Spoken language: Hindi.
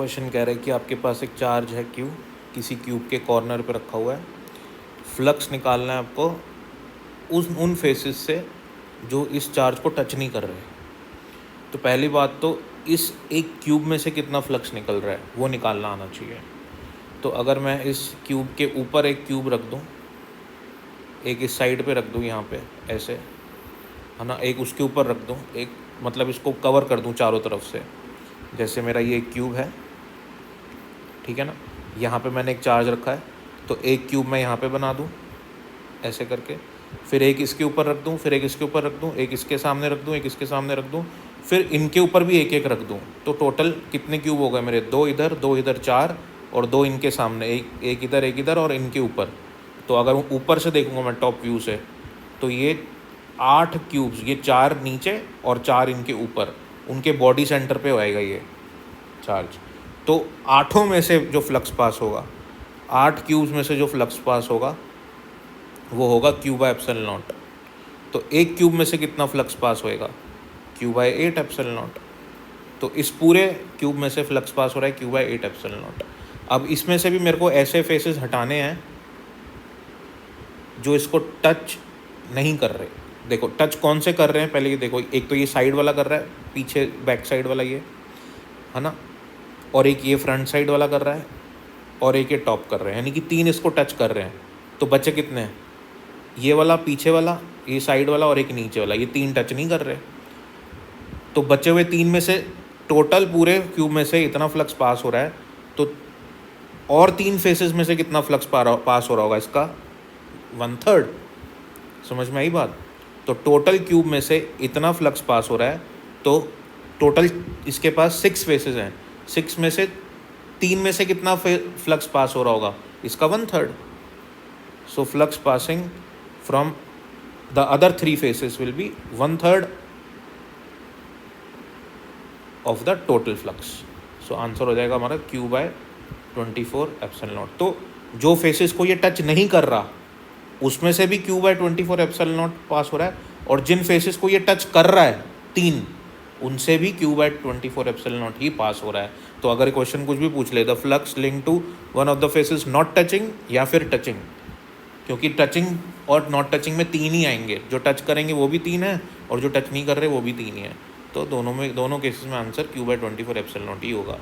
क्वेश्चन कह रहा है कि आपके पास एक चार्ज है क्यू, किसी क्यूब के कॉर्नर पे रखा हुआ है। फ्लक्स निकालना है आपको उन फेसेस से जो इस चार्ज को टच नहीं कर रहे। तो पहली बात तो इस एक क्यूब में से कितना फ्लक्स निकल रहा है वो निकालना आना चाहिए। तो अगर मैं इस क्यूब के ऊपर एक क्यूब रख दूं, एक इस साइड पे रख दूं यहाँ पे ऐसे, है ना, एक उसके ऊपर रख दूं, एक मतलब इसको कवर कर दूं चारों तरफ से। जैसे मेरा ये एक क्यूब है, ठीक है ना, यहाँ पे मैंने एक चार्ज रखा है, तो एक क्यूब मैं यहाँ पे बना दूँ ऐसे करके, फिर एक इसके ऊपर रख दूँ, फिर एक इसके ऊपर रख दूँ, एक इसके सामने रख दूँ, एक इसके सामने रख दूँ, फिर इनके ऊपर भी एक एक रख दूँ। तो टोटल कितने क्यूब हो गए मेरे? दो इधर चार, और दो इनके सामने, एक इधर और इनके ऊपर। तो अगर ऊपर से देखूँगा मैं टॉप व्यू से, तो ये 8 क्यूब्स, ये 4 नीचे और 4 इनके ऊपर, उनके बॉडी सेंटर पे होएगा ये चार्ज। तो आठों में से जो फ्लक्स पास होगा, 8 क्यूब्स में से जो फ्लक्स पास होगा वो होगा क्यू बाय एप्सिलॉन नॉट। तो एक क्यूब में से कितना फ्लक्स पास होएगा? Q by 8 epsilon naught. तो इस पूरे क्यूब में से फ्लक्स पास हो रहा है क्यू बाय 8 एप्सिलॉन नॉट। अब इसमें से भी मेरे को ऐसे फेसेस हटाने हैं जो इसको टच नहीं कर रहे। देखो टच कौन से कर रहे हैं पहले ये देखो। एक तो ये साइड वाला कर रहा है, पीछे बैक साइड वाला ये, है ना, और एक ये फ्रंट साइड वाला कर रहा है, और एक ये टॉप कर रहे हैं, यानी कि 3 इसको टच कर रहे हैं। तो बचे कितने हैं? ये वाला, पीछे वाला, ये साइड वाला और एक नीचे वाला, ये 3 टच नहीं कर रहे। तो बचे हुए 3 में से टोटल पूरे क्यूब में से इतना फ्लक्स पास हो रहा है, तो और 3 फेसेस में से कितना फ्लक्स पास हो रहा होगा इसका? 1/3। समझ में आई बात? तो टोटल क्यूब में से इतना फ्लक्स पास हो रहा है, तो टोटल इसके पास 6 फेसेस हैं, 6 में से 3 में से कितना फ्लक्स पास हो रहा होगा? इसका 1/3। So flux passing from the other 3 faces will be 1/3 of the total flux. So answer हो जाएगा हमारा क्यू बाय 24 एप्सिलॉन नॉट। तो जो फेसेस को ये टच नहीं कर रहा उसमें से भी Q by 24 epsilon naught pass हो रहा है, और जिन फेसेस को ये टच कर रहा है 3, उनसे भी क्यू बाय 24 एप्सिलॉन नॉट ही पास हो रहा है। तो अगर क्वेश्चन कुछ भी पूछ ले, the flux link to one of the faces not touching या फिर टचिंग, क्योंकि टचिंग और नॉट टचिंग में 3 ही आएंगे, जो टच करेंगे वो भी 3 है और जो टच नहीं कर रहे वो भी 3 ही है। तो दोनों केसेस में answer Q by 24 epsilon naught ही होगा।